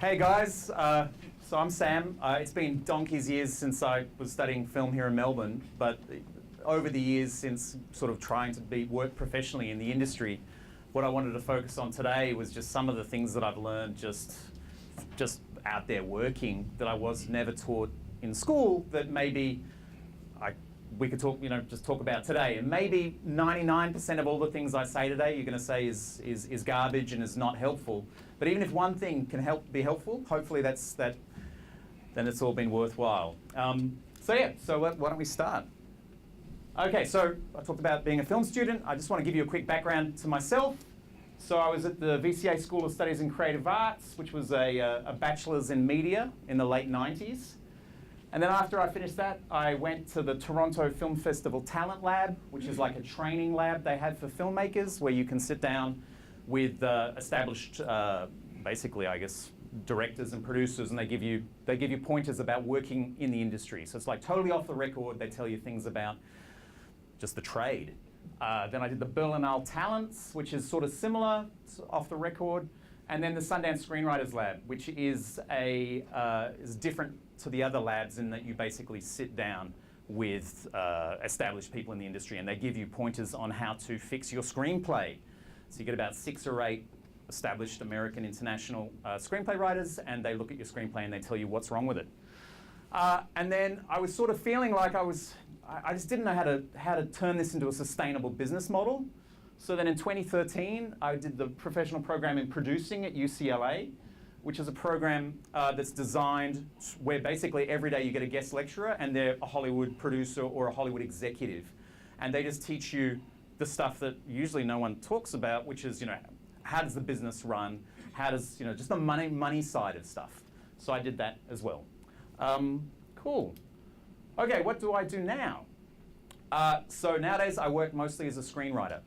Hey guys, so I'm Sam. It's been donkey's years since I was studying film here in Melbourne, but over the years since sort of trying to work professionally in the industry, what I wanted to focus on today was just some of the things that I've learned just out there working that I was never taught in school that maybe we could talk, just talk about today. And maybe 99% of all the things I say today, you're going to say is garbage and is not helpful. But even if one thing can be helpful, hopefully then it's all been worthwhile. So why don't we start? Okay, so I talked about being a film student. I just want to give you a quick background to myself. So I was at the VCA School of Studies in Creative Arts, which was a bachelor's in media in the late 90s. And then after I finished that, I went to the Toronto Film Festival Talent Lab, which is like a training lab they have for filmmakers where you can sit down with established, basically, I guess, directors and producers, and they give you pointers about working in the industry. So it's like totally off the record. They tell you things about just the trade. Then I did the Berlinale Talents, which is sort of similar, off the record. And then the Sundance Screenwriters Lab, which is different to the other labs in that you basically sit down with established people in the industry and they give you pointers on how to fix your screenplay. So you get about 6 or 8 established American international screenplay writers, and they look at your screenplay and they tell you what's wrong with it. And then I was sort of feeling like I just didn't know how to turn this into a sustainable business model. So then in 2013, I did the professional program in producing at UCLA, which is a program that's designed where basically every day you get a guest lecturer and they're a Hollywood producer or a Hollywood executive. And they just teach you the stuff that usually no one talks about, which is, how does the business run? How does, just the money side of stuff. So I did that as well. Cool. Okay, what do I do now? So nowadays I work mostly as a screenwriter.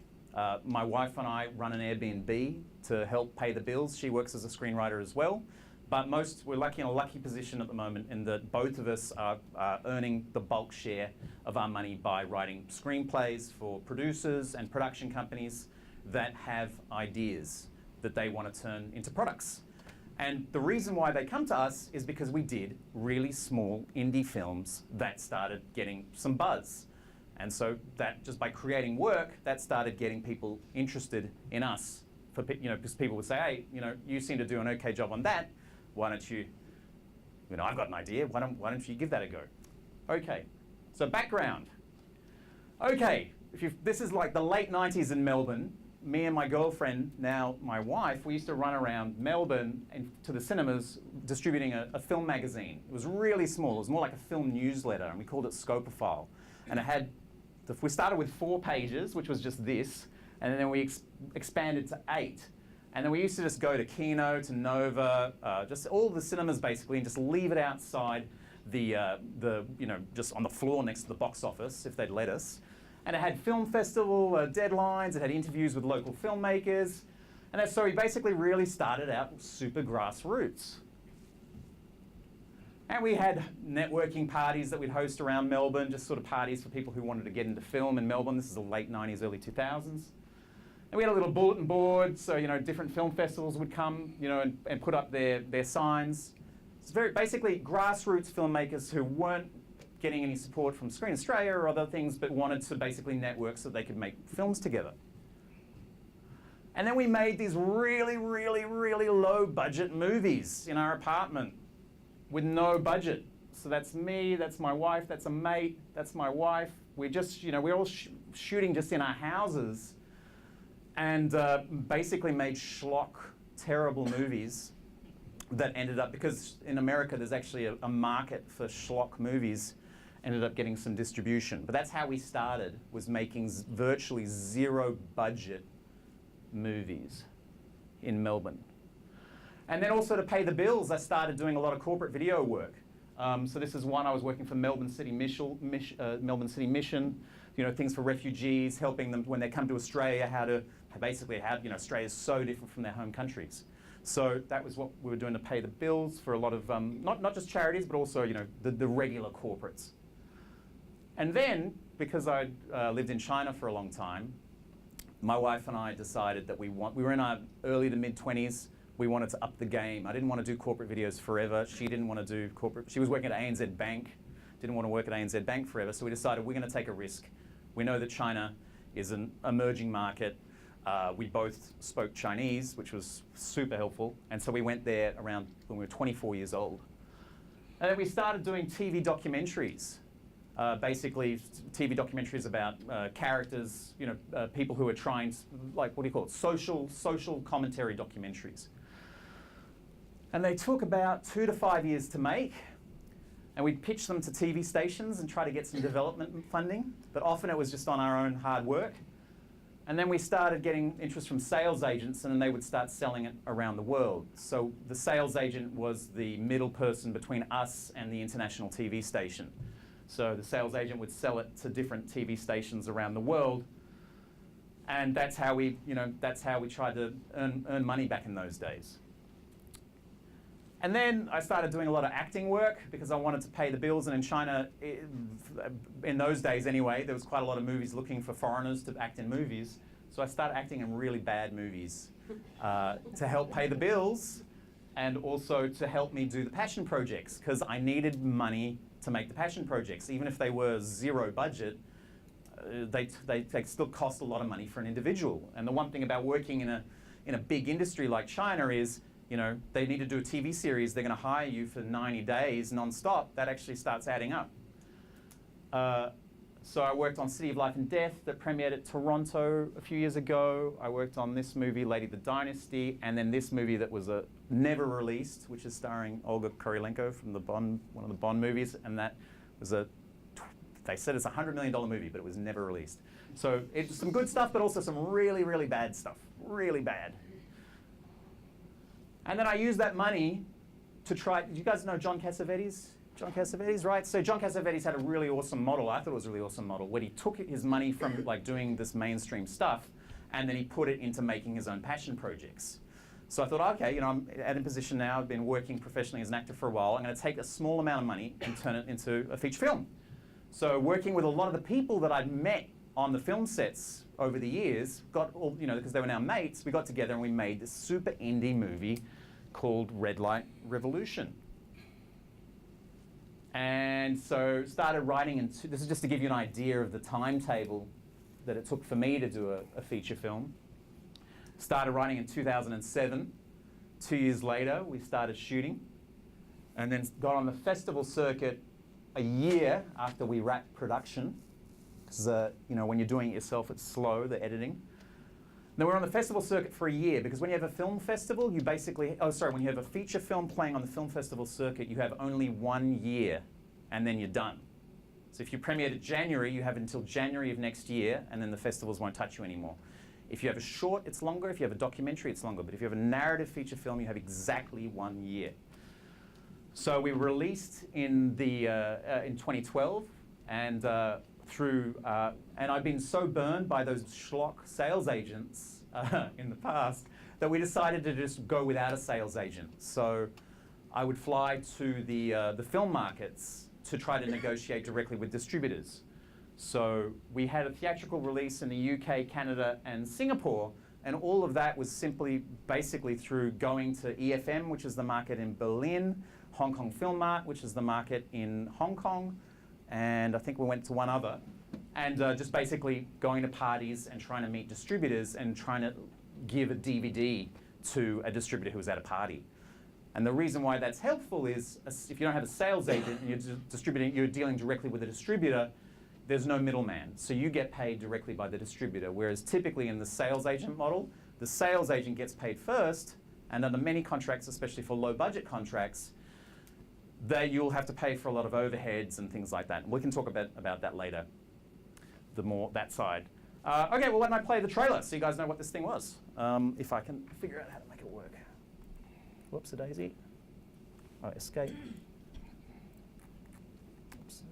My wife and I run an Airbnb to help pay the bills. She works as a screenwriter as well. But we're in a lucky position at the moment in that both of us are earning the bulk share of our money by writing screenplays for producers and production companies that have ideas that they want to turn into products. And the reason why they come to us is because we did really small indie films that started getting some buzz. And so that just by creating work, that started getting people interested in us. Because people would say, hey, you seem to do an okay job on that. Why don't you, I've got an idea. Why don't you give that a go? Okay, so background. Okay, this is like the late 90s in Melbourne. Me and my girlfriend, now my wife, we used to run around Melbourne and to the cinemas distributing a film magazine. It was really small. It was more like a film newsletter, and we called it Scopophile. And we started with 4 pages, which was just this, and then we expanded to 8. And then we used to just go to Kino, to Nova, just all the cinemas basically, and just leave it outside just on the floor next to the box office, if they'd let us. And it had film festival deadlines, it had interviews with local filmmakers, and so we basically really started out super grassroots. And we had networking parties that we'd host around Melbourne, just sort of parties for people who wanted to get into film in Melbourne. This is the late 90s, early 2000s. And we had a little bulletin board, so different film festivals would come, and put up their signs. It's very basically grassroots filmmakers who weren't getting any support from Screen Australia or other things, but wanted to basically network so they could make films together. And then we made these really, really, really low budget movies in our apartment with no budget. So that's me, that's my wife, that's a mate, that's my wife. We just, we're all shooting just in our houses and basically made schlock, terrible movies that ended up, because in America there's actually a market for schlock movies, ended up getting some distribution. But that's how we started, was making virtually zero budget movies in Melbourne. And then also to pay the bills, I started doing a lot of corporate video work. So this is one I was working for Melbourne City Mission, things for refugees, helping them when they come to Australia, Australia is so different from their home countries. So that was what we were doing to pay the bills for a lot of, not just charities, but also, the regular corporates. And then, because I'd lived in China for a long time, my wife and I decided that we were in our early to mid-20s, We wanted to up the game. I didn't want to do corporate videos forever. She didn't want to do corporate. She was working at ANZ Bank, didn't want to work at ANZ Bank forever. So we decided we're going to take a risk. We know that China is an emerging market. We both spoke Chinese, which was super helpful. And so we went there around when we were 24 years old. And then we started doing TV documentaries. Basically, TV documentaries about characters, people who are trying, like, what do you call it? Social commentary documentaries. And they took about 2 to 5 years to make. And we'd pitch them to TV stations and try to get some development funding. But often it was just on our own hard work. And then we started getting interest from sales agents, and then they would start selling it around the world. So the sales agent was the middle person between us and the international TV station. So the sales agent would sell it to different TV stations around the world. And that's how we tried to earn money back in those days. And then I started doing a lot of acting work because I wanted to pay the bills. And in China, in those days anyway, there was quite a lot of movies looking for foreigners to act in movies. So I started acting in really bad movies to help pay the bills and also to help me do the passion projects, because I needed money to make the passion projects. Even if they were zero budget, they still cost a lot of money for an individual. And the one thing about working in a big industry like China is, they need to do a TV series, they're going to hire you for 90 days non-stop. That actually starts adding up. So I worked on City of Life and Death that premiered at Toronto a few years ago. I worked on this movie, Lady the Dynasty, and then this movie that was never released, which is starring Olga Kurylenko from one of the Bond movies, and that was they said it's a $100 million movie, but it was never released. So it's some good stuff, but also some really, really bad stuff. Really bad. And then I used that money to try. Do you guys know John Cassavetes? John Cassavetes, right? So John Cassavetes had a really awesome model. I thought it was a really awesome model, where he took his money from doing this mainstream stuff, and then he put it into making his own passion projects. So I thought, okay, I'm at a position now. I've been working professionally as an actor for a while. I'm going to take a small amount of money and turn it into a feature film. So working with a lot of the people that I'd met on the film sets over the years, because they were now mates, we got together and we made this super indie movie called Red Light Revolution. And so started writing, this is just to give you an idea of the timetable that it took for me to do a feature film. Started writing in 2007. 2 years later, we started shooting, and then got on the festival circuit a year after we wrapped production. Because when you're doing it yourself, it's slow, the editing. Then we're on the festival circuit for a year, because when you have a film festival, when you have a feature film playing on the film festival circuit, you have only 1 year, and then you're done. So if you premiered in January, you have until January of next year, and then the festivals won't touch you anymore. If you have a short, it's longer. If you have a documentary, it's longer. But if you have a narrative feature film, you have exactly 1 year. So we released in 2012, and and I've been so burned by those schlock sales agents in the past that we decided to just go without a sales agent. So I would fly to the film markets to try to negotiate directly with distributors. So we had a theatrical release in the UK, Canada, and Singapore, and all of that was basically through going to EFM, which is the market in Berlin, Hong Kong Film Mart, which is the market in Hong Kong, and I think we went to one other, and just basically going to parties and trying to meet distributors and trying to give a DVD to a distributor who was at a party. And the reason why that's helpful is if you don't have a sales agent and you're dealing directly with a distributor, there's no middleman. So you get paid directly by the distributor, whereas typically in the sales agent model, the sales agent gets paid first, and under many contracts, especially for low budget contracts, you'll have to pay for a lot of overheads and things like that. We can talk about that later, that side. Okay, well, why don't I play the trailer so you guys know what this thing was, if I can figure out how to make it work. Whoops-a-daisy. Oh, escape. Oops.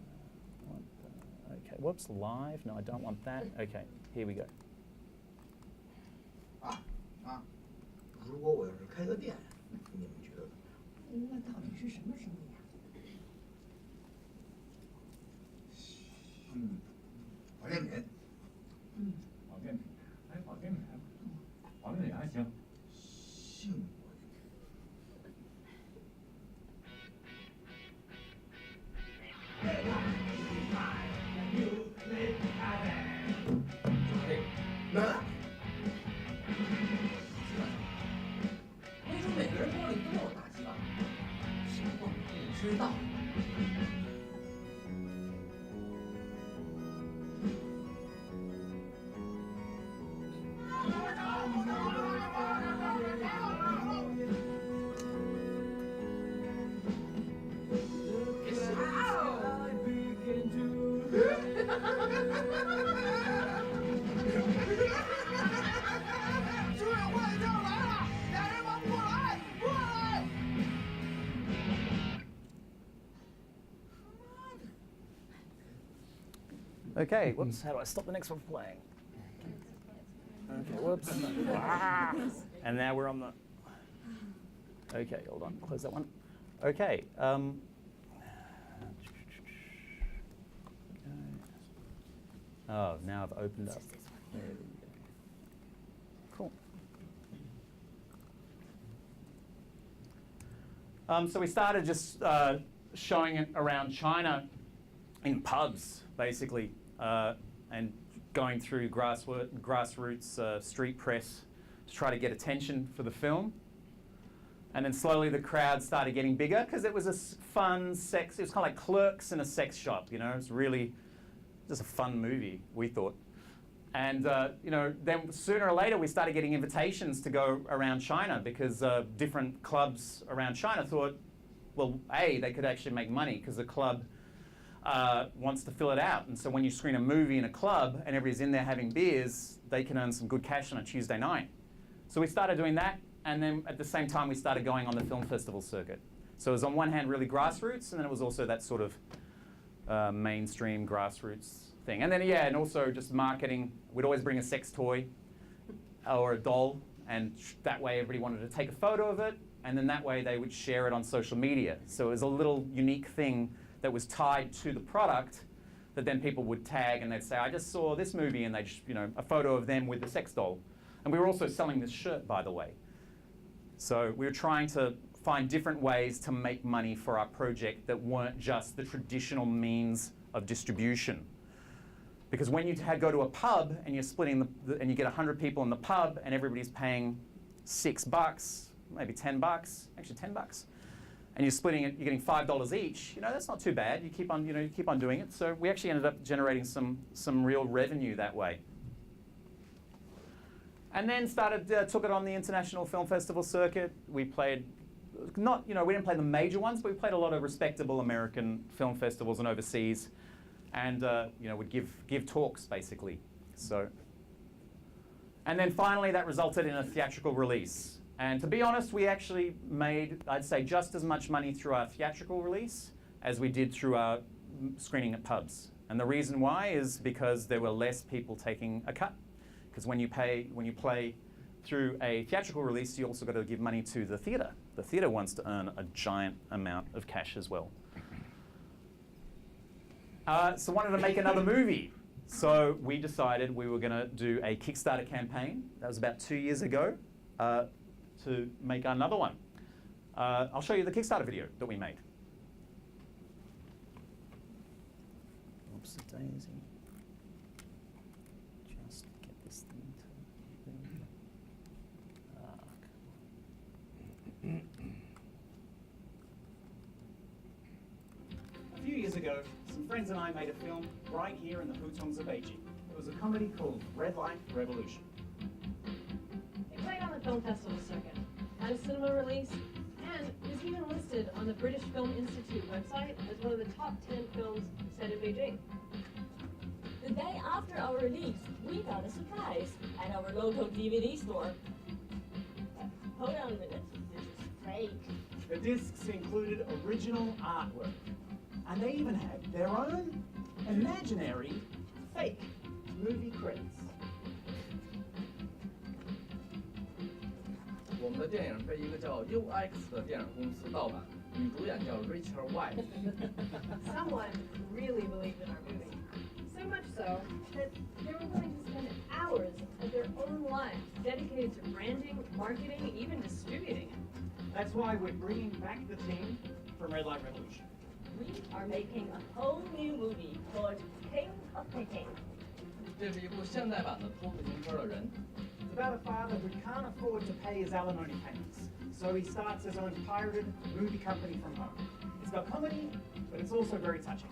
Okay, whoops, live. No, I don't want that. Okay, here we go. 如果我要是开个店，你们觉得？那到底是什么生意呀？保健品。保健品，保健品还行。性保健品。那没准每个人包里都有大鸡巴，谁光不知道。支援会长来了，俩人忙不过来，过来！ Okay, whoops, how do I stop the next one from playing? Okay, whoops. And now we're on the... Okay, hold on, close that one. Okay. Oh, now I've opened up. There we go. Cool. So we started just showing it around China in pubs, basically, and going through grassroots street press to try to get attention for the film. And then slowly the crowd started getting bigger because it was a fun sex, it was kind of like Clerks in a sex shop, you know, it was really just a fun movie, we thought. And you know, then sooner or later we started getting invitations to go around China because different clubs around China thought, well, A, they could actually make money because the club wants to fill it out. And so when you screen a movie in a club and everybody's in there having beers, they can earn some good cash on a Tuesday night. So we started doing that, and then at the same time we started going on the film festival circuit. So it was on one hand really grassroots, and then it was also that sort of mainstream grassroots thing. And then yeah, and also just marketing. We'd always bring a sex toy or a doll, and that way everybody wanted to take a photo of it, and then that way they would share it on social media. So it was a little unique thing that was tied to the product that then people would tag and they'd say, I just saw this movie, and they'd, you know, a photo of them with the sex doll. And we were also selling this shirt, by the way. So we were trying to find different ways to make money for our project that weren't just the traditional means of distribution. Because when you go to a pub and you're splitting and you get 100 people in the pub and everybody's paying $6, maybe $10, actually $10, and you're splitting it, you're getting $5 each, you know, that's not too bad. You keep on, you know, you keep on doing it. So we actually ended up generating some real revenue that way. And then took it on the International Film Festival circuit. We played, we didn't play the major ones, but we played a lot of respectable American film festivals and overseas, and you know, would give talks basically. So, and then finally that resulted in a theatrical release. And to be honest, we actually made, I'd say, just as much money through our theatrical release as we did through our screening at pubs. And the reason why is because there were less people taking a cut. Because when you play through a theatrical release, you also got to give money to the theatre. The theatre wants to earn a giant amount of cash as well. So wanted to make another movie. So we decided we were going to do a Kickstarter campaign. That was about 2 years ago to make another one. I'll show you the Kickstarter video that we made. Oops, daisy. Just get this thing to... A few years ago, some friends and I made a film right here in the Voutas of Beijing. It was a comedy called Red Light Revolution. It played on the film festival circuit, had a cinema release, and was even listed on the British Film Institute website as one of the top 10 films set in Beijing. The day after our release, we got a surprise at our local DVD store. Hold on a minute, this is fake. The discs included original artwork, and they even had their own imaginary fake movie credits. 我们的电影被一个叫 UX 的电影公司盗版，女主演叫 Rachel White。 Someone really believed in our movie. So much so that they were willing to spend hours of their own lives dedicated to branding, marketing, even distributing it. That's why we're bringing back the team from Red Light Revolution. We are making a whole new movie called King of Peking. 这是一部现代版的偷自行车的人。 It's about a father who can't afford to pay his alimony payments, so he starts his own pirated movie company from home. It's got comedy, but it's also very touching.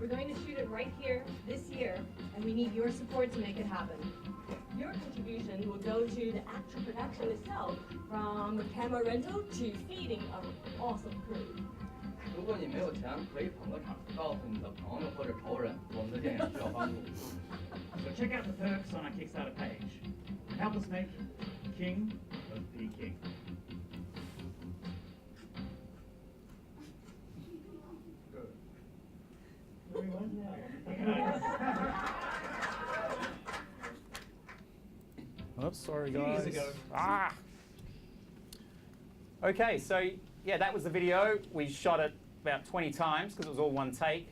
We're going to shoot it right here, this year, and we need your support to make it happen. Your contribution will go to the actual production itself, from camera rental to feeding our awesome crew. 如果你没有钱，可以捧个场，告诉你的朋友或者仇人，我们的电影需要帮助。 So check out the perks on our Kickstarter page and help us make King of Peking. Oops, sorry Few years guys. ago. Ah. Okay, so yeah, that was the video. We shot it about 20 times because it was all one take.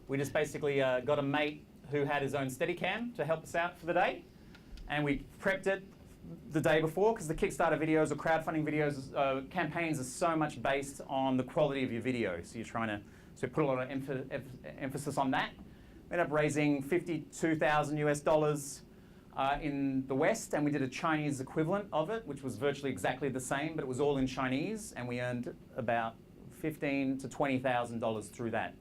We just basically got a mate who had his own Steadicam to help us out for the day, and we prepped it the day before because the Kickstarter videos or crowdfunding videos campaigns are so much based on the quality of your video. So you're trying to put a lot of emphasis on that. We ended up raising $52,000 US in the West, and we did a Chinese equivalent of it, which was virtually exactly the same, but it was all in Chinese, and we earned about $15,000 to $20,000 through that.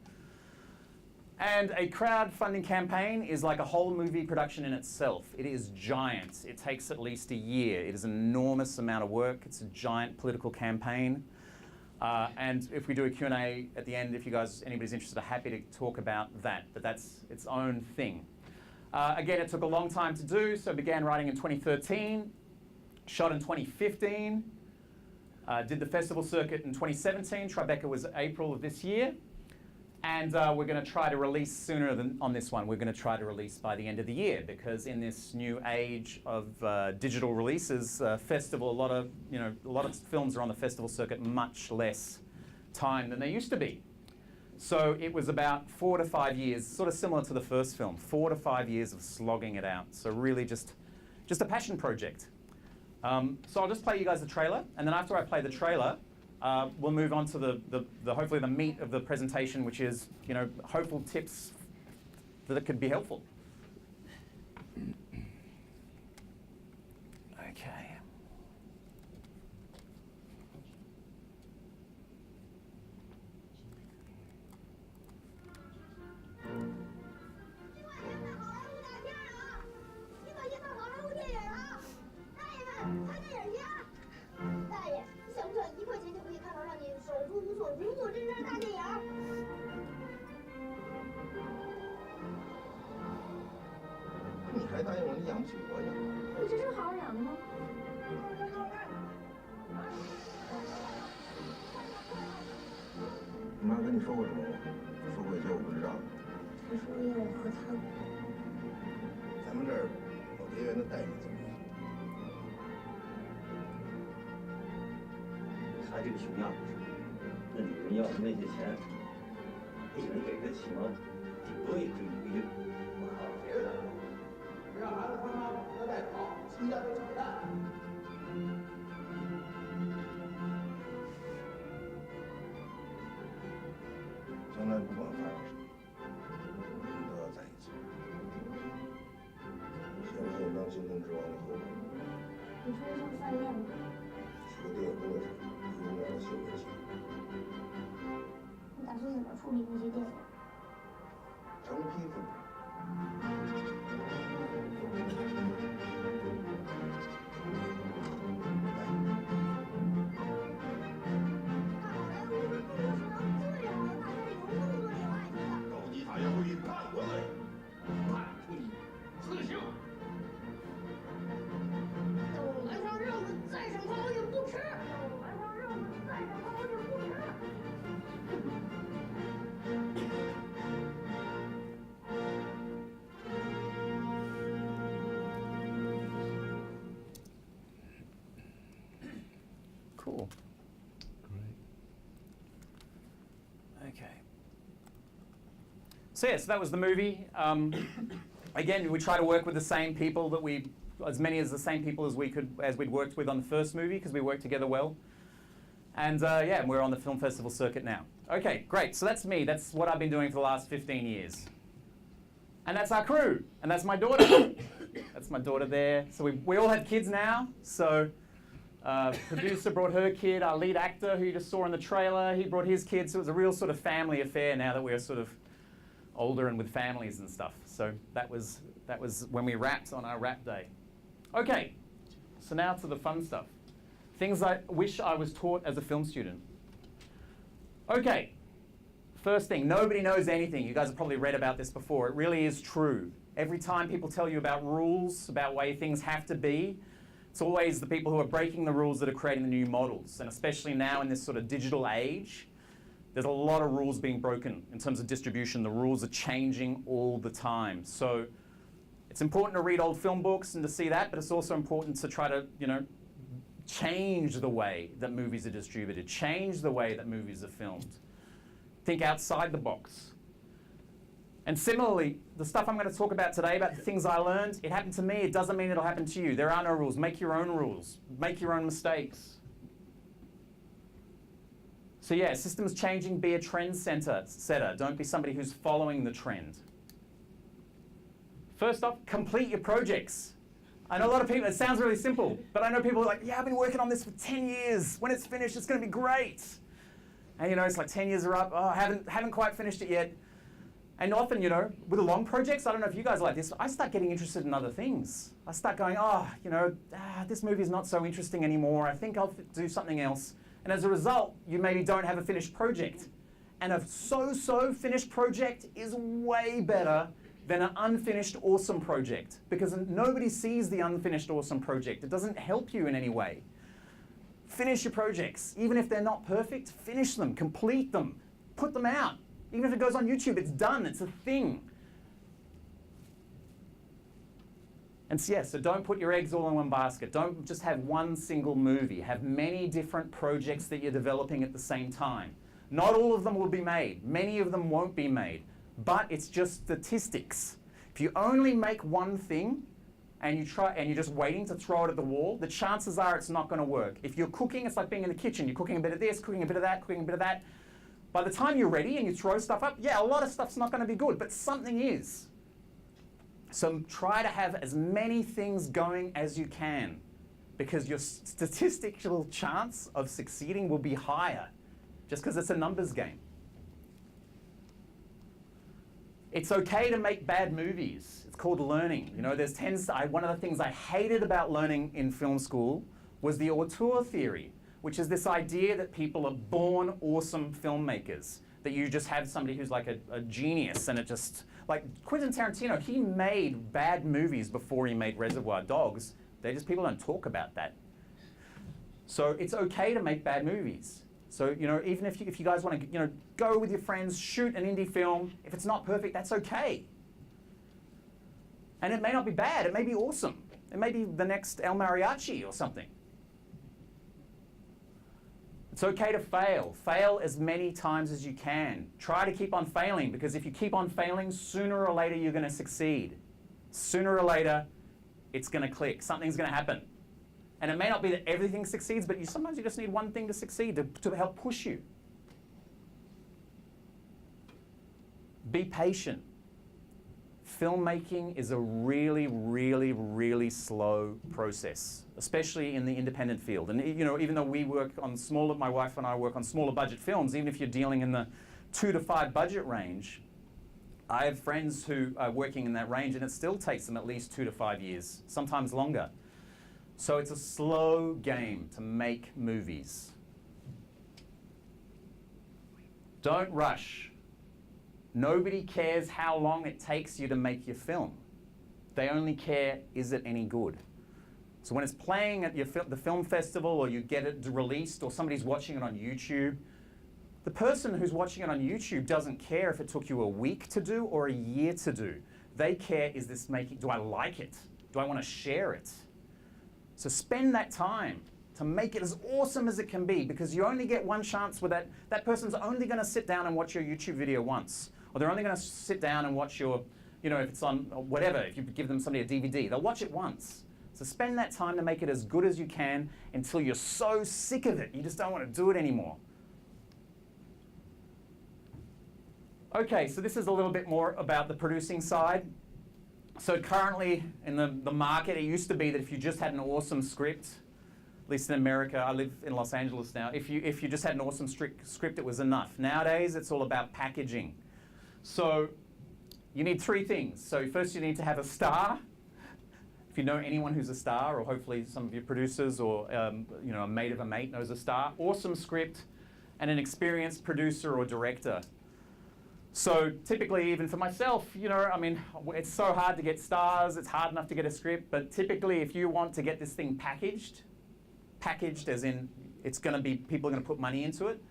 And a crowdfunding campaign is like a whole movie production in itself. It is giant. It takes at least a year. It is an enormous amount of work. It's a giant political campaign. And if we do a Q&A at the end, if you guys, anybody's interested, I'm happy to talk about that, but that's its own thing. Again, it took a long time to do, so began writing in 2013, shot in 2015, did the festival circuit in 2017. Tribeca was April of this year. And we're going to try to release sooner than on this one. We're going to try to release by the end of the year because in this new age of digital releases, festival, a lot of films are on the festival circuit much less time than they used to be. So it was about 4 to 5 years, sort of similar to the first film, 4 to 5 years of slogging it out. So really just a passion project. So I'll just play you guys the trailer, and then after I play the trailer, we'll move on to the hopefully the meat of the presentation, which is hopeful tips that could be helpful. Okay. Cool. Great. Okay. So yeah, so that was the movie. Again, we try to work with the same people that as many as the same people as we'd worked with on the first movie because we worked together well. And yeah, we're on the film festival circuit now. Okay, great. So that's me. That's what I've been doing for the last 15 years. And that's our crew. And that's my daughter. That's my daughter there. So we all have kids now. So producer brought her kid. Our lead actor, who you just saw in the trailer, he brought his kids. So it was a real sort of family affair now that we're sort of older and with families and stuff. So that was when we wrapped on our wrap day. Okay, so now to the fun stuff. Things I wish I was taught as a film student. Okay, first thing, nobody knows anything. You guys have probably read about this before. It really is true. Every time people tell you about rules, about way things have to be, it's always the people who are breaking the rules that are creating the new models. And especially now in this sort of digital age, there's a lot of rules being broken in terms of distribution. The rules are changing all the time. So it's important to read old film books and to see that, but it's also important to try to, change the way that movies are distributed, change the way that movies are filmed. Think outside the box. And similarly, the stuff I'm going to talk about today, about the things I learned, it happened to me, it doesn't mean it'll happen to you. There are no rules. Make your own rules. Make your own mistakes. So yeah, systems changing, be a trend setter. Don't be somebody who's following the trend. First off, complete your projects. I know a lot of people, it sounds really simple, but I know people are like, yeah, I've been working on this for 10 years. When it's finished, it's going to be great. And it's like 10 years are up, oh, I haven't quite finished it yet. And often, with the long projects, I don't know if you guys are like this, I start getting interested in other things. I start going, this movie is not so interesting anymore. I think I'll do something else. And as a result, you maybe don't have a finished project. And a so-so finished project is way better than an unfinished awesome project, because nobody sees the unfinished awesome project. It doesn't help you in any way. Finish your projects. Even if they're not perfect, finish them, complete them, put them out. Even if it goes on YouTube, it's done, it's a thing. And so, so don't put your eggs all in one basket. Don't just have one single movie. Have many different projects that you're developing at the same time. Not all of them will be made. Many of them won't be made. But it's just statistics. If you only make one thing and you're just waiting to throw it at the wall, the chances are it's not going to work. If you're cooking, it's like being in the kitchen. You're cooking a bit of this, cooking a bit of that, cooking a bit of that. By the time you're ready and you throw stuff up, yeah, a lot of stuff's not going to be good, but something is. So try to have as many things going as you can, because your statistical chance of succeeding will be higher, just because it's a numbers game. It's okay to make bad movies. It's called learning. One of the things I hated about learning in film school was the auteur theory, which is this idea that people are born awesome filmmakers, that you just have somebody who's like a genius, and it just, like Quentin Tarantino, he made bad movies before he made Reservoir Dogs. People don't talk about that. So it's okay to make bad movies. So, even if you guys want to, go with your friends, shoot an indie film, if it's not perfect, that's okay. And it may not be bad, it may be awesome. It may be the next El Mariachi or something. It's okay to fail. Fail as many times as you can. Try to keep on failing, because if you keep on failing, sooner or later you're going to succeed. Sooner or later, it's going to click. Something's going to happen. And it may not be that everything succeeds, but sometimes you just need one thing to succeed, to help push you. Be patient. Filmmaking is a really, really, really slow process, especially in the independent field. And even though we work on my wife and I work on smaller budget films, even if you're dealing in the 2 to 5 budget range, I have friends who are working in that range, and it still takes them at least 2 to 5 years, sometimes longer. So it's a slow game to make movies. Don't rush. Nobody cares how long it takes you to make your film. They only care, is it any good? So when it's playing at the film festival, or you get it released, or somebody's watching it on YouTube, the person who's watching it on YouTube doesn't care if it took you a week to do or a year to do. They care, do I like it? Do I want to share it? So spend that time to make it as awesome as it can be, because you only get one chance with that. That person's only going to sit down and watch your YouTube video once. Or they're only going to sit down and watch your, if it's on whatever, if you give them somebody a DVD, they'll watch it once. So spend that time to make it as good as you can until you're so sick of it, you just don't want to do it anymore. Okay, so this is a little bit more about the producing side. So currently in the market, it used to be that if you just had an awesome script, at least in America, I live in Los Angeles now, if you just had an awesome script, it was enough. Nowadays, it's all about packaging. So you need three things. So first you need to have a star. If you know anyone who's a star, or hopefully some of your producers or you know, a mate of a mate knows a star, awesome script, and an experienced producer or director. So typically, even for myself, you know, I mean, it's so hard to get stars, it's hard enough to get a script, but typically if you want to get this thing packaged as in it's going to be, people are going to put money into it,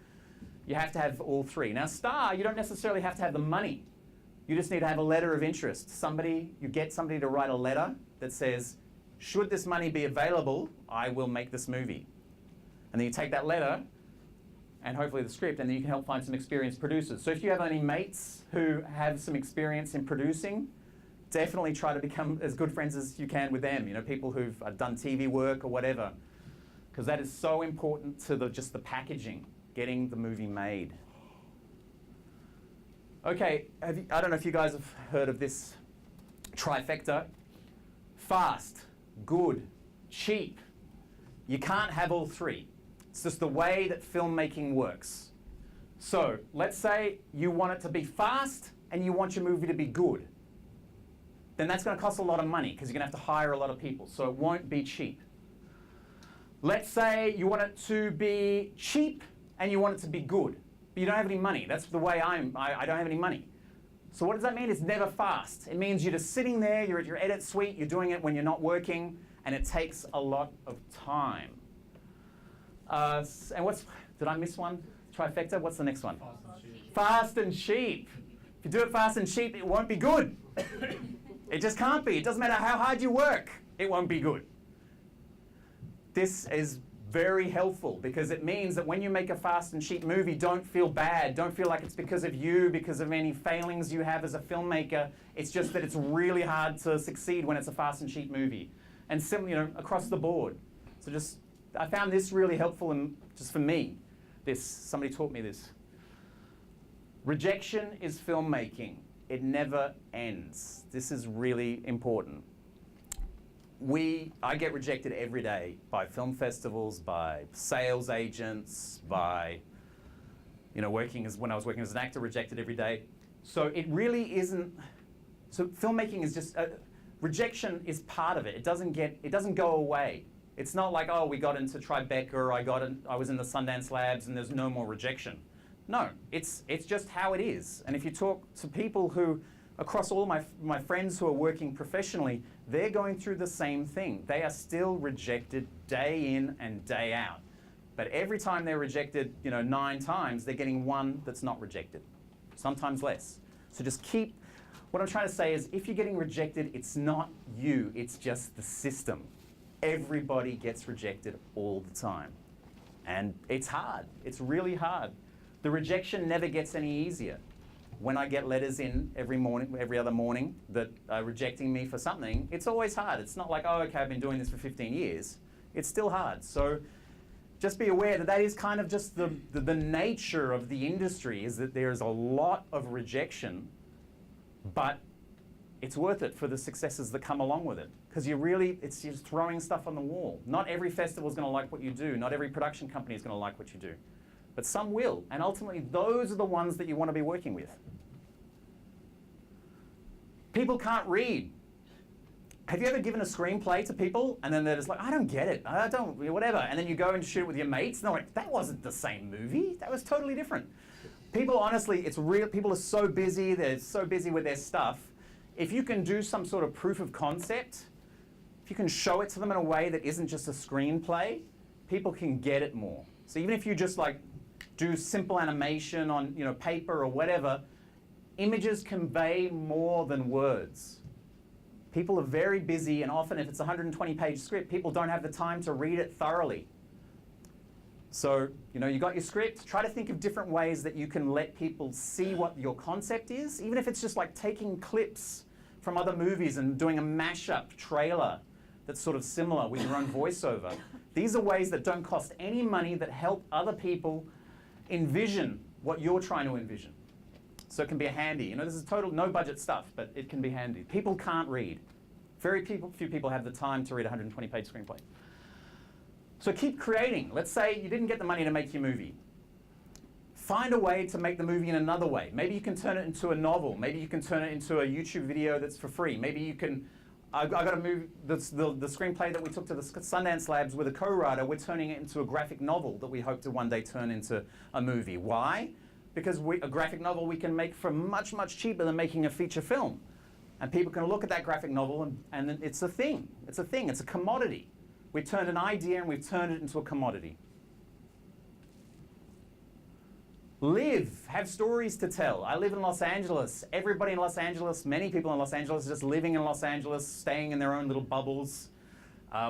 you have to have all three. Now star, you don't necessarily have to have the money. You just need to have a letter of interest. You get somebody to write a letter that says, should this money be available, I will make this movie. And then you take that letter and hopefully the script, and then you can help find some experienced producers. So if you have any mates who have some experience in producing, definitely try to become as good friends as you can with them. You know, people who've done TV work or whatever, because that is so important to just the packaging, getting the movie made. Okay, I don't know if you guys have heard of this trifecta. Fast, good, cheap. You can't have all three. It's just the way that filmmaking works. So let's say you want it to be fast and you want your movie to be good. Then that's going to cost a lot of money because you're going to have to hire a lot of people. So it won't be cheap. Let's say you want it to be cheap and you want it to be good, but you don't have any money. That's the way I don't have any money. So what does that mean? It's never fast. It means you're just sitting there, you're at your edit suite, you're doing it when you're not working, and it takes a lot of time. And did I miss one? Trifecta, what's the next one? Fast and cheap. If you do it fast and cheap, it won't be good. It just can't be. It doesn't matter how hard you work, it won't be good. This is very helpful because it means that when you make a fast and cheap movie, don't feel bad. Don't feel like it's because of you, because of any failings you have as a filmmaker. It's just that it's really hard to succeed when it's a fast and cheap movie. And similarly, you know, across the board. So I found this really helpful, and just for me, somebody taught me this. Rejection is filmmaking. It never ends. This is really important. I get rejected every day by film festivals, by sales agents, by, you know, when I was working as an actor, rejected every day. So it really isn't, so filmmaking is just, rejection is part of it. It doesn't go away. It's not like, oh, we got into Tribeca, or I was in the Sundance Labs and there's no more rejection. No, it's just how it is. And if you talk to people who, across all my friends who are working professionally, they're going through the same thing. They are still rejected day in and day out. But every time they're rejected, you know, 9 times, they're getting one that's not rejected, sometimes less. So just what I'm trying to say is, if you're getting rejected, it's not you, it's just the system. Everybody gets rejected all the time. And it's hard, it's really hard. The rejection never gets any easier. When I get letters in every other morning that are rejecting me for something, it's always hard. It's not like, oh, okay, I've been doing this for 15 years. It's still hard. So just be aware that is kind of just the nature of the industry, is that there's a lot of rejection, but it's worth it for the successes that come along with it. Because you're just throwing stuff on the wall. Not every festival is going to like what you do. Not every production company is going to like what you do. But some will, and ultimately those are the ones that you want to be working with. People can't read. Have you ever given a screenplay to people and then they're just like, I don't get it, I don't, whatever. And then you go and shoot it with your mates and they're like, that wasn't the same movie, that was totally different. People, honestly, it's real, people are so busy, they're so busy with their stuff. If you can do some sort of proof of concept, if you can show it to them in a way that isn't just a screenplay, people can get it more. So even if you just like do simple animation on, you know, paper or whatever, images convey more than words. People are very busy, and often if it's a 120-page script, people don't have the time to read it thoroughly. So, you know, you got your script, try to think of different ways that you can let people see what your concept is, even if it's just like taking clips from other movies and doing a mashup trailer that's sort of similar with your own voiceover. These are ways that don't cost any money, that help other people envision what you're trying to envision. So it can be handy. You know, this is total no budget stuff, but it can be handy. People can't read. Few people have the time to read a 120-page screenplay. So keep creating. Let's say you didn't get the money to make your movie. Find a way to make the movie in another way. Maybe you can turn it into a novel. Maybe you can turn it into a YouTube video that's for free. Maybe you can, I got a movie, the screenplay that we took to the Sundance Labs with a co-writer, we're turning it into a graphic novel that we hope to one day turn into a movie. Why? Because a graphic novel we can make for much, much cheaper than making a feature film. And people can look at that graphic novel and it's a thing. It's a thing, it's a commodity. We've turned an idea and we've turned it into a commodity. Live, have stories to tell. I live in Los Angeles. Everybody in Los Angeles, many people in Los Angeles are just living in Los Angeles, staying in their own little bubbles,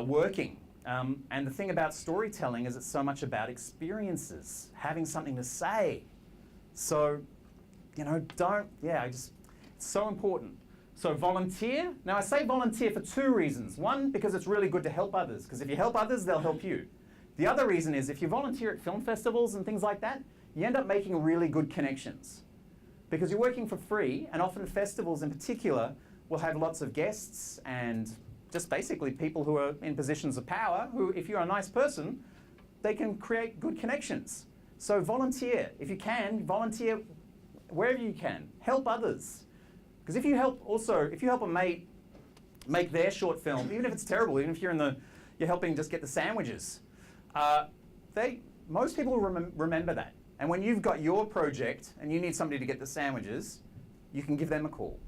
working. And the thing about storytelling is it's so much about experiences, having something to say. So, you know, it's so important. So volunteer. Now I say volunteer for two reasons. One, because it's really good to help others, because if you help others, they'll help you. The other reason is if you volunteer at film festivals and things like that, you end up making really good connections. Because you're working for free, and often festivals in particular will have lots of guests and just basically people who are in positions of power, who, if you're a nice person, they can create good connections. So volunteer. If you can, volunteer wherever you can. Help others. Because if you help a mate make their short film, even if it's terrible, even if you're helping just get the sandwiches, most people will remember that. And when you've got your project and you need somebody to get the sandwiches, you can give them a call.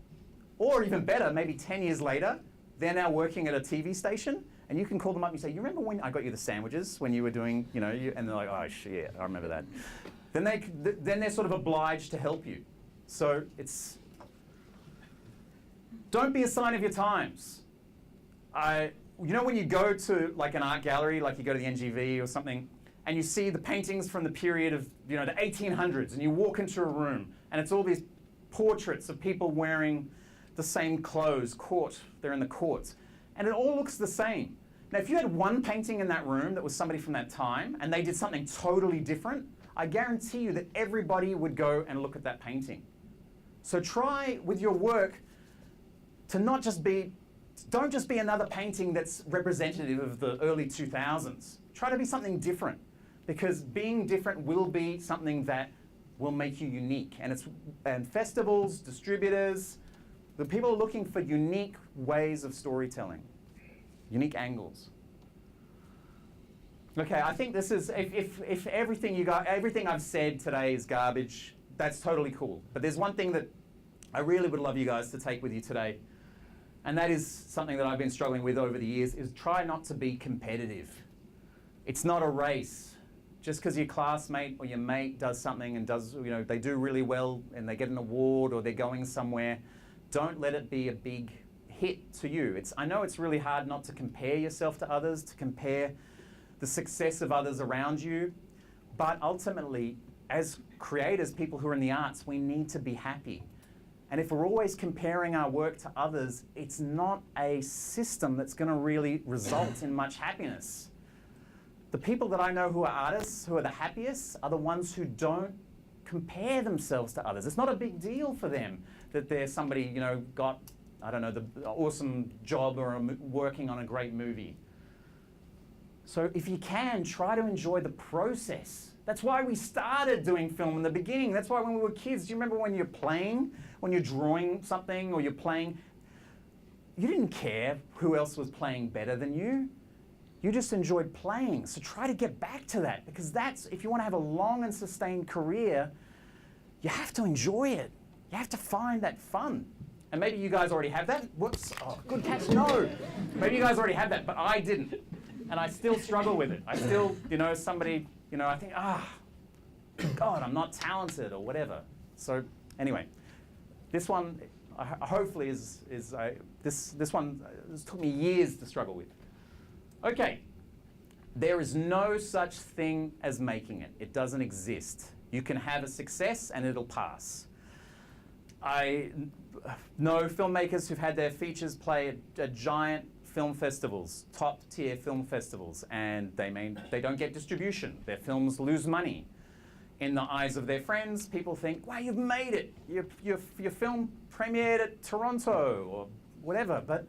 Or even better, maybe 10 years later, they're now working at a TV station, and you can call them up and say, you remember when I got you the sandwiches when you were doing, you know, and they're like, oh shit, I remember that. Then they're sort of obliged to help you. So don't be a sign of your times. You know when you go to like an art gallery, like you go to the NGV or something, and you see the paintings from the period of, you know, the 1800s, and you walk into a room, and it's all these portraits of people wearing the same clothes, they're in the courts, and it all looks the same. Now, if you had one painting in that room that was somebody from that time, and they did something totally different, I guarantee you that everybody would go and look at that painting. So try with your work to don't just be another painting that's representative of the early 2000s. Try to be something different, because being different will be something that will make you unique. And festivals, distributors, the people are looking for unique ways of storytelling, unique angles. Okay, I think this is, if everything I've said today is garbage, that's totally cool. But there's one thing that I really would love you guys to take with you today, and that is something that I've been struggling with over the years, is try not to be competitive. It's not a race. Just because your classmate or your mate does something and they do really well and they get an award or they're going somewhere, don't let it be a big hit to you. I know it's really hard not to compare yourself to others, to compare the success of others around you, but ultimately, as creators, people who are in the arts, we need to be happy. And if we're always comparing our work to others, it's not a system that's going to really result in much happiness. The people that I know who are artists, who are the happiest, are the ones who don't compare themselves to others. It's not a big deal for them that there's somebody, you know, got, I don't know, the awesome job or working on a great movie. So if you can, try to enjoy the process. That's why we started doing film in the beginning. That's why when we were kids, do you remember when you're playing, when you're drawing something or you're playing, you didn't care who else was playing better than you. You just enjoyed playing. So try to get back to that, because if you want to have a long and sustained career, you have to enjoy it. You have to find that fun. And maybe you guys already have that. Whoops, oh, good catch, no. Maybe you guys already have that, but I didn't. And I still struggle with it. I still, somebody, I think, God, I'm not talented or whatever. So anyway, this one hopefully this took me years to struggle with. Okay, there is no such thing as making it. It doesn't exist. You can have a success and it'll pass. I know filmmakers who've had their features play at giant film festivals, top tier film festivals, and they don't get distribution. Their films lose money. in the eyes of their friends, people think, wow, you've made it. Your film premiered at Toronto or whatever. But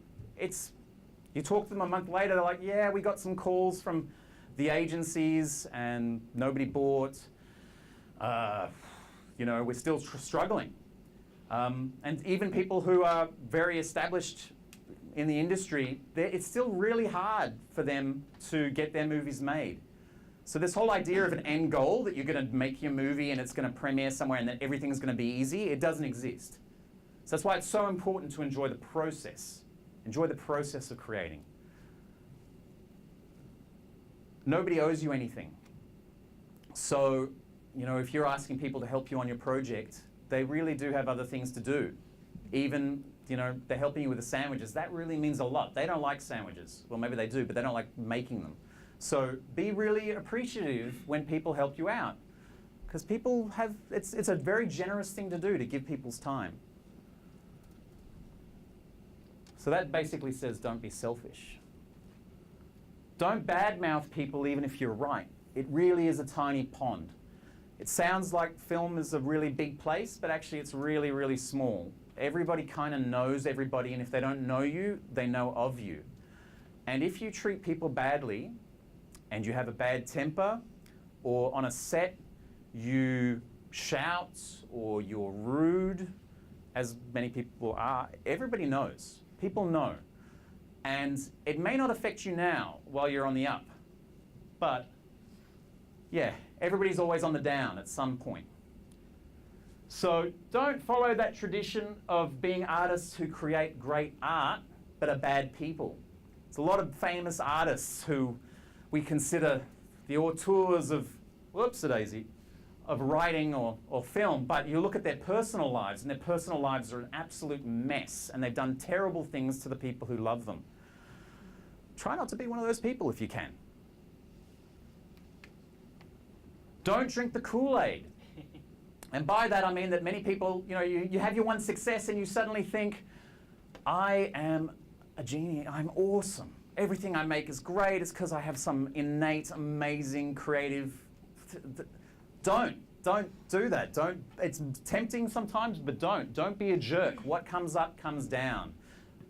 you talk to them a month later, they're like, yeah, we got some calls from the agencies and nobody bought. We're still struggling. And even people who are very established in the industry, it's still really hard for them to get their movies made. So this whole idea of an end goal, that you're going to make your movie and it's going to premiere somewhere and that everything's going to be easy, it doesn't exist. So that's why it's so important to enjoy the process. Enjoy the process of creating. Nobody owes you anything. So, if you're asking people to help you on your project, they really do have other things to do. Even, they're helping you with the sandwiches. That really means a lot. They don't like sandwiches. Well, maybe they do, but they don't like making them. So be really appreciative when people help you out. Because people it's a very generous thing to do, to give people's time. So that basically says don't be selfish. Don't badmouth people even if you're right. It really is a tiny pond. It sounds like film is a really big place, but actually it's really, really small. Everybody kind of knows everybody, and if they don't know you, they know of you. And if you treat people badly, and you have a bad temper, or on a set you shout, or you're rude, as many people are, everybody knows. People know. And it may not affect you now while you're on the up, but yeah, everybody's always on the down at some point. So don't follow that tradition of being artists who create great art, but are bad people. There's a lot of famous artists who we consider the auteurs of, whoops-a-daisy, of writing or film, but you look at their personal lives, and their personal lives are an absolute mess, and they've done terrible things to the people who love them. Try not to be one of those people if you can. Don't drink the Kool-Aid. And by that I mean that many people, you have your one success and you suddenly think, I am a genie, I'm awesome. Everything I make is great, it's because I have some innate, amazing, creative... Don't do that. It's tempting sometimes, but don't be a jerk. What comes up comes down.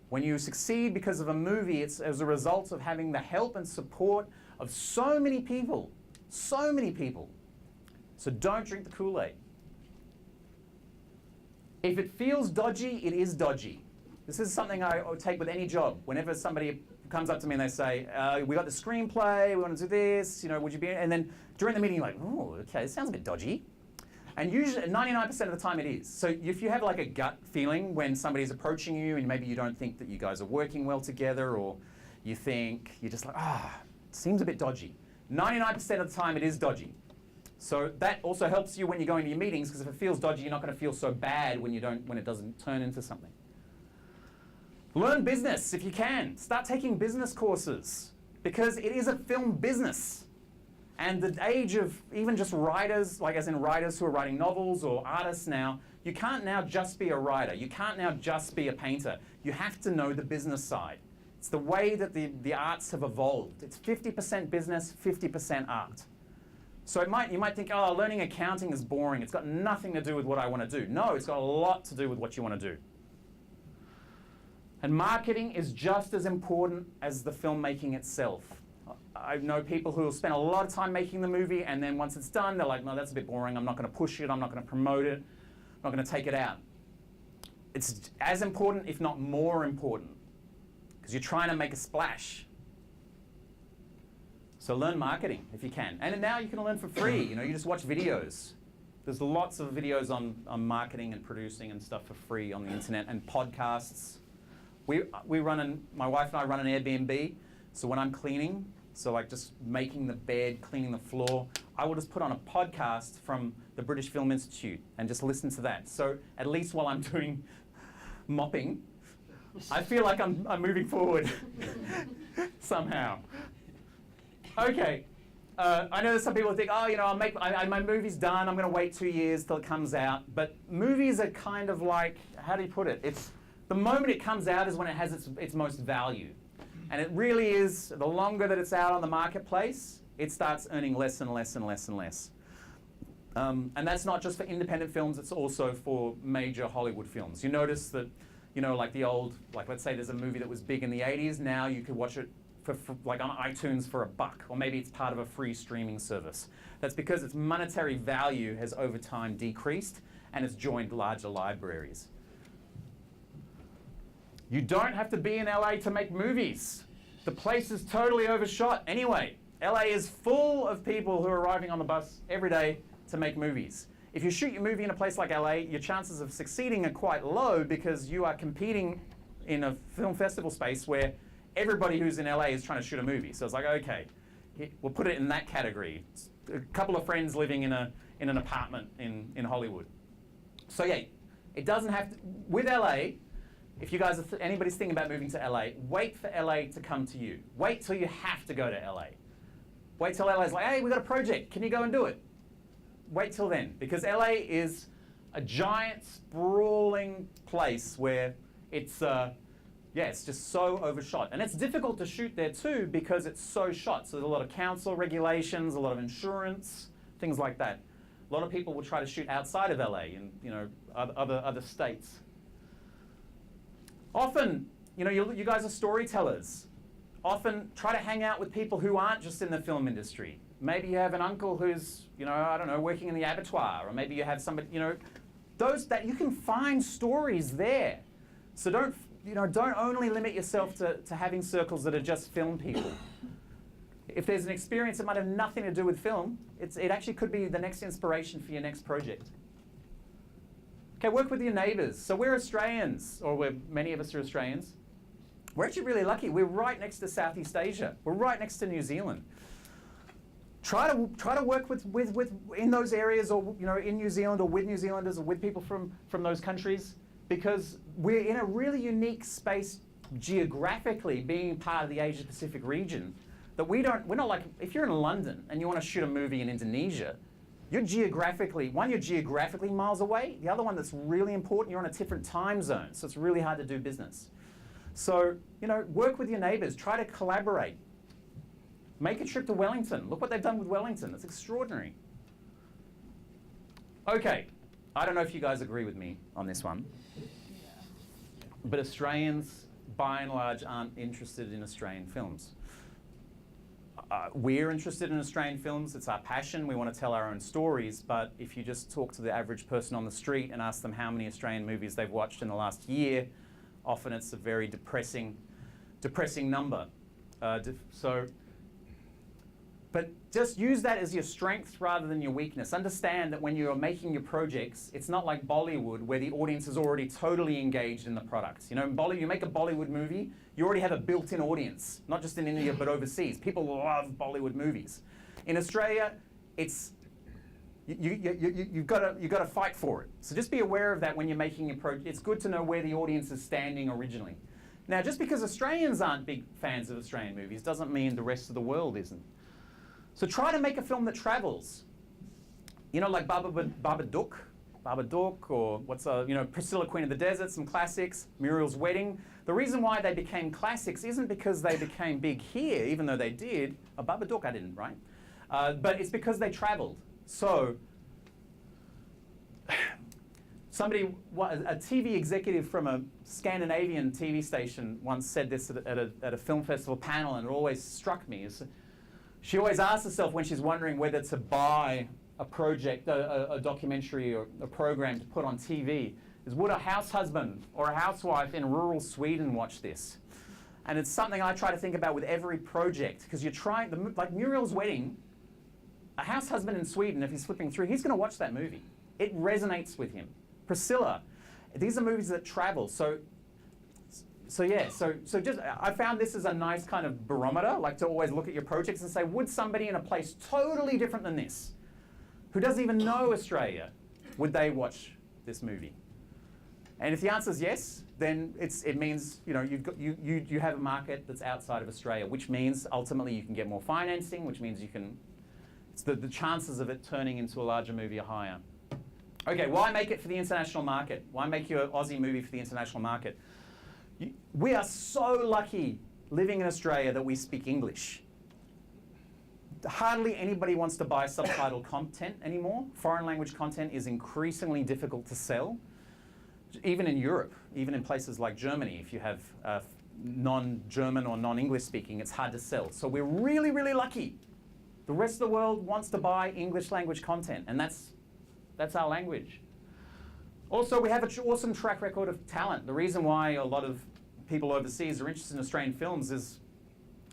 When you succeed because of a movie, it's as a result of having the help and support of so many people. So many people. So don't drink the Kool-Aid. If it feels dodgy, it is dodgy. This is something I take with any job. Whenever somebody comes up to me and they say, we got the screenplay, we want to do this, would you be, and then during the meeting you're like, oh, okay, this sounds a bit dodgy. And usually, 99% of the time it is. So if you have like a gut feeling when somebody's approaching you and maybe you don't think that you guys are working well together, or you think, you're just like, it seems a bit dodgy. 99% of the time it is dodgy. So that also helps you when you're going to your meetings, because if it feels dodgy, you're not going to feel so bad when it doesn't turn into something. Learn business if you can. Start taking business courses, because it is a film business. And the age of even just writers, like as in writers who are writing novels or artists now, you can't now just be a writer. You can't now just be a painter. You have to know the business side. It's the way that the arts have evolved. It's 50% business, 50% art. So you might think, oh, learning accounting is boring. It's got nothing to do with what I want to do. No, it's got a lot to do with what you want to do. And marketing is just as important as the filmmaking itself. I know people who will spend a lot of time making the movie, and then once it's done, they're like, no, that's a bit boring. I'm not going to push it. I'm not going to promote it. I'm not going to take it out. It's as important, if not more important, because you're trying to make a splash. So learn marketing if you can. And now you can learn for free. You just watch videos. There's lots of videos on marketing and producing and stuff for free on the internet, and podcasts. My wife and I run an Airbnb, so when I'm cleaning, so like just making the bed, cleaning the floor, I will just put on a podcast from the British Film Institute and just listen to that. So at least while I'm doing mopping, I feel like I'm moving forward somehow. Okay, I know that some people think, my movie's done, I'm going to wait 2 years till it comes out. But movies are kind of like, how do you put it? The moment it comes out is when it has its most value. And it really is, the longer that it's out on the marketplace, it starts earning less and less and less and less. And that's not just for independent films, it's also for major Hollywood films. You notice that, you know, like the old, like let's say there's a movie that was big in the 80s, now you could watch it for like on iTunes for $1, or maybe it's part of a free streaming service. That's because its monetary value has over time decreased and it's joined larger libraries. You don't have to be in LA to make movies. The place is totally overshot. Anyway, LA is full of people who are arriving on the bus every day to make movies. If you shoot your movie in a place like LA, your chances of succeeding are quite low because you are competing in a film festival space where everybody who's in LA is trying to shoot a movie. So it's like, okay, we'll put it in that category. It's a couple of friends living in an apartment in Hollywood. So yeah, it doesn't have to, with LA, if you guys are anybody's thinking about moving to LA, wait for LA to come to you. Wait till you have to go to LA. Wait till LA's like, hey, we got a project, can you go and do it? Wait till then, because LA is a giant, sprawling place where it's, it's just so overshot. And it's difficult to shoot there too because it's so shot. So there's a lot of council regulations, a lot of insurance, things like that. A lot of people will try to shoot outside of LA in, you know, other states. Often, you know, you guys are storytellers. Often try to hang out with people who aren't just in the film industry. Maybe you have an uncle who's, you know, I don't know, working in the abattoir, or maybe you have somebody, you know, those that you can find stories there. So don't only limit yourself to having circles that are just film people. If there's an experience that might have nothing to do with film, it actually could be the next inspiration for your next project. Okay, work with your neighbours. So we're Australians, or many of us are Australians. We're actually really lucky. We're right next to Southeast Asia. We're right next to New Zealand. Try to work with in those areas, or you know, in New Zealand, or with New Zealanders, or with people from those countries, because we're in a really unique space geographically, being part of the Asia Pacific region. That we're not like, if you're in London and you want to shoot a movie in Indonesia, you're geographically miles away. The other one that's really important, you're on a different time zone, so it's really hard to do business. So, you know, work with your neighbours, try to collaborate. Make a trip to Wellington. Look what they've done with Wellington. It's extraordinary. Okay, I don't know if you guys agree with me on this one, but Australians, by and large, aren't interested in Australian films. We're interested in Australian films. It's our passion. We want to tell our own stories. But if you just talk to the average person on the street and ask them how many Australian movies they've watched in the last year, often it's a very depressing number. But just use that as your strength rather than your weakness. Understand that when you're making your projects, it's not like Bollywood where the audience is already totally engaged in the product. You know, you make a Bollywood movie, you already have a built-in audience, not just in India but overseas. People love Bollywood movies. In Australia, it's you've got to fight for it. So just be aware of that when you're making your project. It's good to know where the audience is standing originally. Now, just because Australians aren't big fans of Australian movies doesn't mean the rest of the world isn't. So try to make a film that travels. You know, like Babadook, or Priscilla, Queen of the Desert, some classics, Muriel's Wedding. The reason why they became classics isn't because they became big here, even though they did. Babadook I didn't, right? But it's because they traveled. So a TV executive from a Scandinavian TV station once said this at a film festival panel, and it always struck me. She always asks herself when she's wondering whether to buy a project, a documentary or a program to put on TV, is would a house husband or a housewife in rural Sweden watch this? And it's something I try to think about with every project, because you're trying, like Muriel's Wedding, a house husband in Sweden, if he's flipping through, he's going to watch that movie. It resonates with him. Priscilla, these are movies that travel. So just, I found this as a nice kind of barometer, like to always look at your projects and say, would somebody in a place totally different than this, who doesn't even know Australia, would they watch this movie? And if the answer is yes, then it means you have a market that's outside of Australia, which means ultimately you can get more financing, which means the chances of it turning into a larger movie are higher. Okay, why make it for the international market? Why make your Aussie movie for the international market? We are so lucky living in Australia that we speak English. hardly anybody wants to buy subtitled content anymore. Foreign language content is increasingly difficult to sell. Even in Europe, even in places like Germany, if you have non-German or non-English speaking, it's hard to sell. So we're really, really lucky. The rest of the world wants to buy English language content, and that's our language. Also, we have an awesome track record of talent. The reason why a lot of people overseas are interested in Australian films is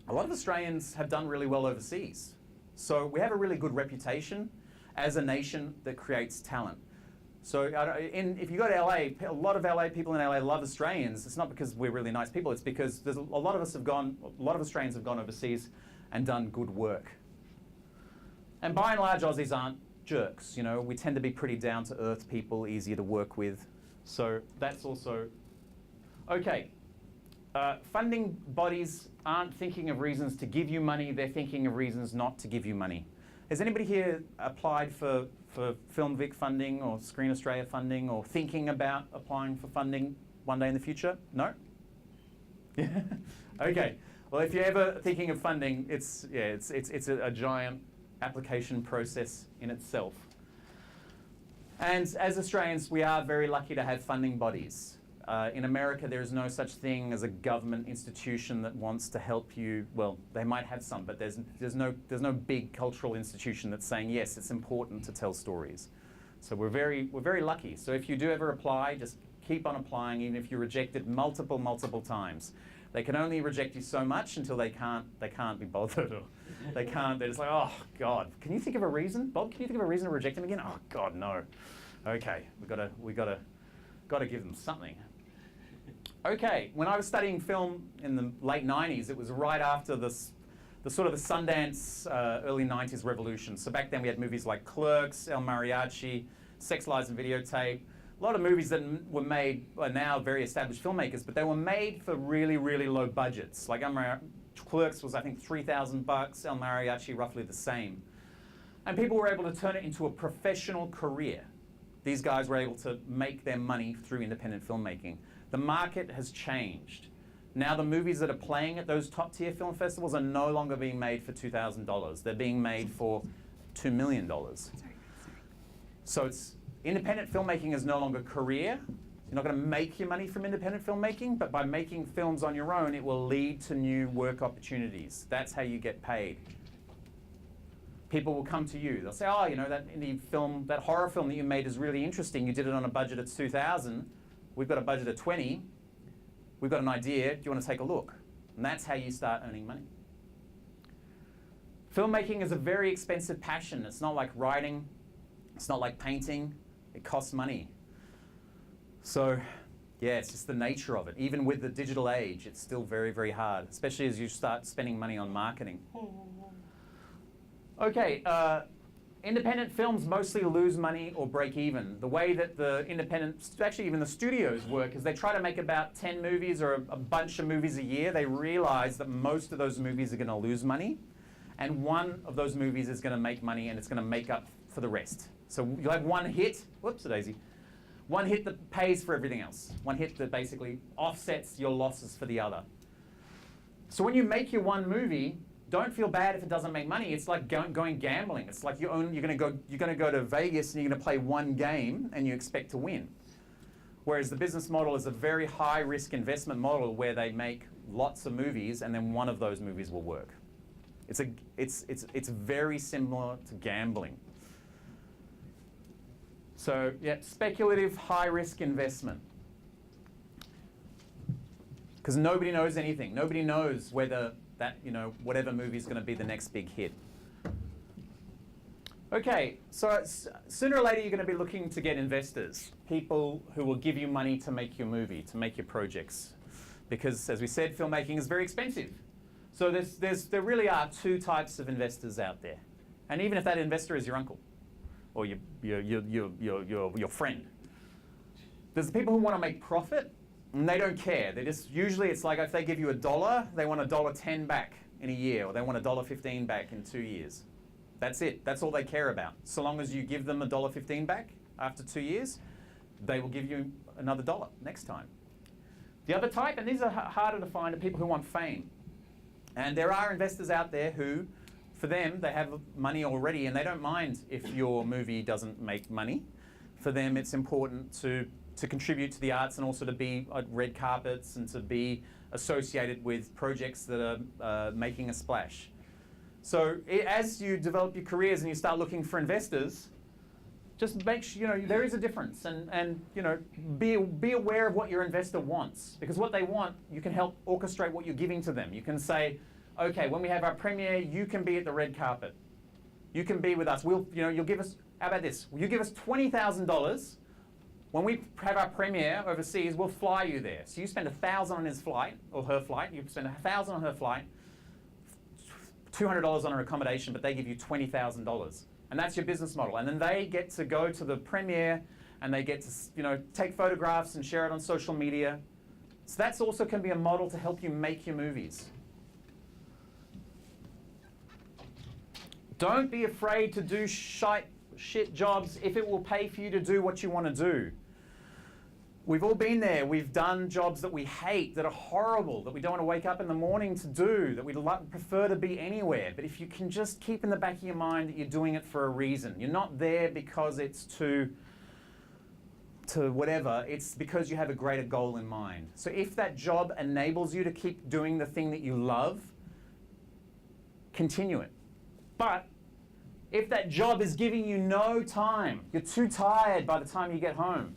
a lot of Australians have done really well overseas. So we have a really good reputation as a nation that creates talent. So if you go to LA, a lot of people in LA love Australians. It's not because we're really nice people, it's because a lot of Australians have gone overseas and done good work. And by and large, Aussies aren't jerks. You know, we tend to be pretty down-to-earth people, easier to work with. So that's also okay. Funding bodies aren't thinking of reasons to give you money, they're thinking of reasons not to give you money. Has anybody here applied for Film Vic funding or Screen Australia funding or thinking about applying for funding one day in the future? No? Yeah. Okay. Well, if you're ever thinking of funding, it's a giant application process in itself. And as Australians, we are very lucky to have funding bodies. In America, there is no such thing as a government institution that wants to help you. Well, they might have some, but there's no big cultural institution that's saying, yes, it's important to tell stories. So we're very lucky. So if you do ever apply, just keep on applying, even if you're rejected multiple times. They can only reject you so much until they can't be bothered. Or they're just like, oh God, can you think of a reason? Bob, can you think of a reason to reject them again? Oh God, no. Okay, we gotta give them something. Okay, when I was studying film in the late 90s, it was right after the sort of the Sundance early 90s revolution. So back then we had movies like Clerks, El Mariachi, Sex, Lies and Videotape. A lot of movies that were made by now very established filmmakers, but they were made for really, really low budgets. Like Clerks was, I think, $3,000, El Mariachi roughly the same. And people were able to turn it into a professional career. These guys were able to make their money through independent filmmaking. The market has changed. Now the movies that are playing at those top tier film festivals are no longer being made for $2,000. They're being made for $2 million. So independent filmmaking is no longer a career. You're not going to make your money from independent filmmaking, but by making films on your own, it will lead to new work opportunities. That's how you get paid. People will come to you. They'll say, oh, you know, that indie film, that horror film that you made is really interesting. You did it on a budget of $2,000. We've got a budget of 20. We've got an idea. Do you want to take a look? And that's how you start earning money. Filmmaking is a very expensive passion. It's not like writing. It's not like painting. It costs money. So, yeah, it's just the nature of it. Even with the digital age, it's still very, very hard, especially as you start spending money on marketing. Okay, independent films mostly lose money or break even. The way that the actually even the studios work is they try to make about 10 movies or a bunch of movies a year. They realize that most of those movies are going to lose money, and one of those movies is going to make money and it's going to make up for the rest. So you'll have one hit, whoops-a-daisy, one hit that pays for everything else. One hit that basically offsets your losses for the other. So when you make your one movie, don't feel bad if it doesn't make money. It's like going gambling. It's like you're going to go to Vegas and you're going to play one game and you expect to win. Whereas the business model is a very high risk investment model where they make lots of movies and then one of those movies will work. It's very similar to gambling. So yeah, speculative high risk investment. Because nobody knows anything. Nobody knows whether that, whatever movie is going to be the next big hit. Okay, so sooner or later you're going to be looking to get investors, people who will give you money to make your movie, to make your projects. Because as we said, filmmaking is very expensive. So there really are two types of investors out there. And even if that investor is your uncle or your friend. There's the people who want to make profit. And they don't care. Usually it's like if they give you $1, they want $1.10 back in a year, or they want $1.15 back in 2 years. That's it. That's all they care about. So long as you give them $1.15 back after 2 years, they will give you another $1 next time. The other type, and these are harder to find, are people who want fame. And there are investors out there who For them, they have money already and they don't mind if your movie doesn't make money. For them, it's important to contribute to the arts and also to be at red carpets and to be associated with projects that are making a splash. So as you develop your careers and you start looking for investors, just make sure, there is a difference, and be aware of what your investor wants, because what they want, you can help orchestrate what you're giving to them. You can say, okay, when we have our premiere, you can be at the red carpet. You can be with us. You'll give us, how about this? You give us $20,000. When we have our premiere overseas, we'll fly you there. So you spend $1,000 on his flight, or her flight, you spend $1,000 on her flight, $200 on her accommodation, but they give you $20,000. And that's your business model. And then they get to go to the premiere and they get to take photographs and share it on social media. So that's also can be a model to help you make your movies. Don't be afraid to do shit jobs if it will pay for you to do what you want to do. We've all been there. We've done jobs that we hate, that are horrible, that we don't want to wake up in the morning to do, that we'd prefer to be anywhere. But if you can just keep in the back of your mind that you're doing it for a reason. You're not there because it's to whatever. It's because you have a greater goal in mind. So if that job enables you to keep doing the thing that you love, continue it. But if that job is giving you no time, you're too tired by the time you get home,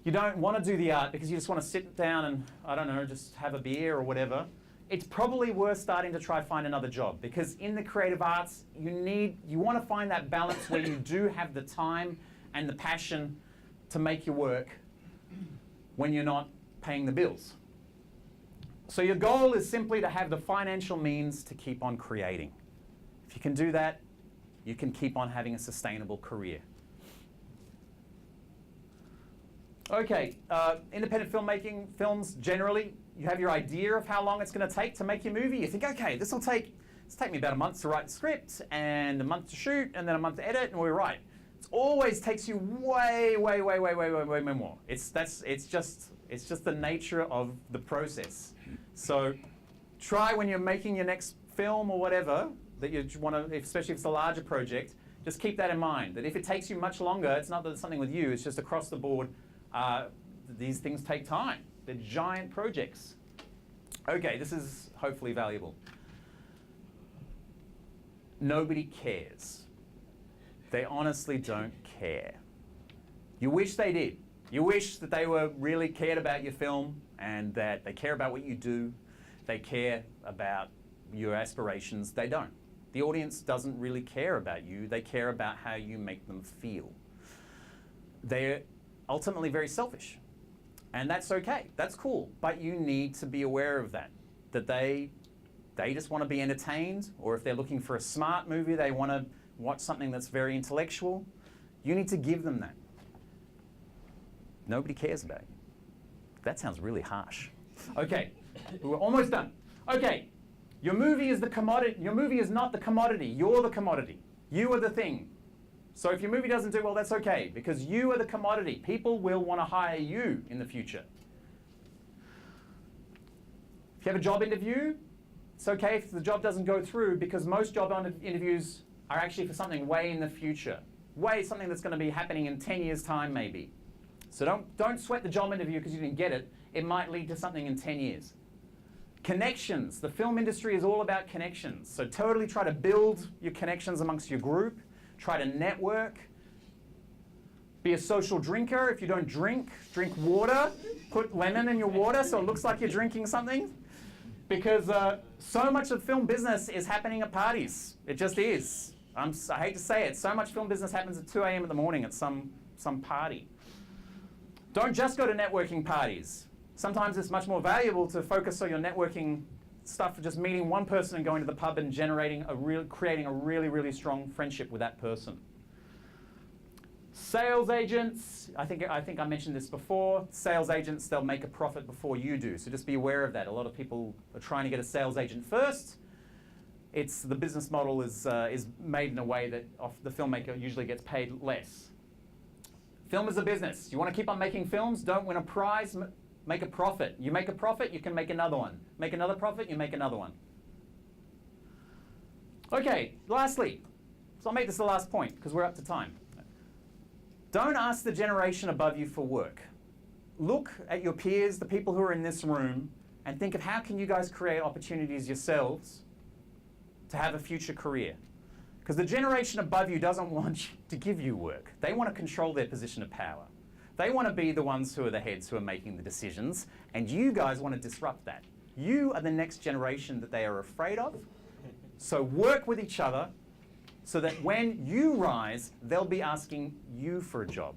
you don't want to do the art because you just want to sit down and, I don't know, just have a beer or whatever, it's probably worth starting to try find another job, because in the creative arts, you want to find that balance where you do have the time and the passion to make your work when you're not paying the bills. So your goal is simply to have the financial means to keep on creating. If you can do that, you can keep on having a sustainable career. Okay, independent filmmaking, films generally, you have your idea of how long it's going to take to make your movie. You think, okay, this will take me about a month to write the script, and a month to shoot, and then a month to edit, and we write. It always takes you way more. It's just the nature of the process. So try when you're making your next film or whatever, that you want to, especially if it's a larger project, just keep that in mind, that if it takes you much longer, it's not that it's something with you, it's just across the board. These things take time. They're giant projects. Okay, this is hopefully valuable. Nobody cares. They honestly don't care. You wish they did. You wish that they were really cared about your film and that they care about what you do. They care about your aspirations. They don't. The audience doesn't really care about you. They care about how you make them feel. They're ultimately very selfish. And that's okay, that's cool. But you need to be aware of that they just want to be entertained, or if they're looking for a smart movie, they want to watch something that's very intellectual. You need to give them that. Nobody cares about you. That sounds really harsh. Okay, we're almost done. Okay, your movie is the commodity. Your movie is not the commodity. You're the commodity. You are the thing. So if your movie doesn't do well, that's okay, because you are the commodity. People will want to hire you in the future. If you have a job interview, it's okay if the job doesn't go through, because most job interviews are actually for something way in the future. Something that's going to be happening in 10 years' time maybe. So don't sweat the job interview because you didn't get it. It might lead to something in 10 years. Connections. The film industry is all about connections. So totally try to build your connections amongst your group. Try to network. Be a social drinker. If you don't drink water. Put lemon in your water so it looks like you're drinking something. Because so much of film business is happening at parties. It just is. I hate to say it. So much film business happens at 2 a.m. in the morning at some party. Don't just go to networking parties. Sometimes it's much more valuable to focus on your networking stuff, just meeting one person and going to the pub and creating a really strong friendship with that person. Sales agents, I think I mentioned this before. Sales agents, they'll make a profit before you do, so just be aware of that. A lot of people are trying to get a sales agent first. The business model is made in a way that the filmmaker usually gets paid less. Film is a business. You want to keep on making films, don't win a prize, make a profit. You make a profit, you can make another one. Make another profit, you make another one. Okay, lastly, so I'll make this the last point because we're up to time. Don't ask the generation above you for work. Look at your peers, the people who are in this room, and think of how can you guys create opportunities yourselves to have a future career. Because the generation above you doesn't want to give you work. They want to control their position of power. They want to be the ones who are the heads who are making the decisions, and you guys want to disrupt that. You are the next generation that they are afraid of. So work with each other so that when you rise, they'll be asking you for a job.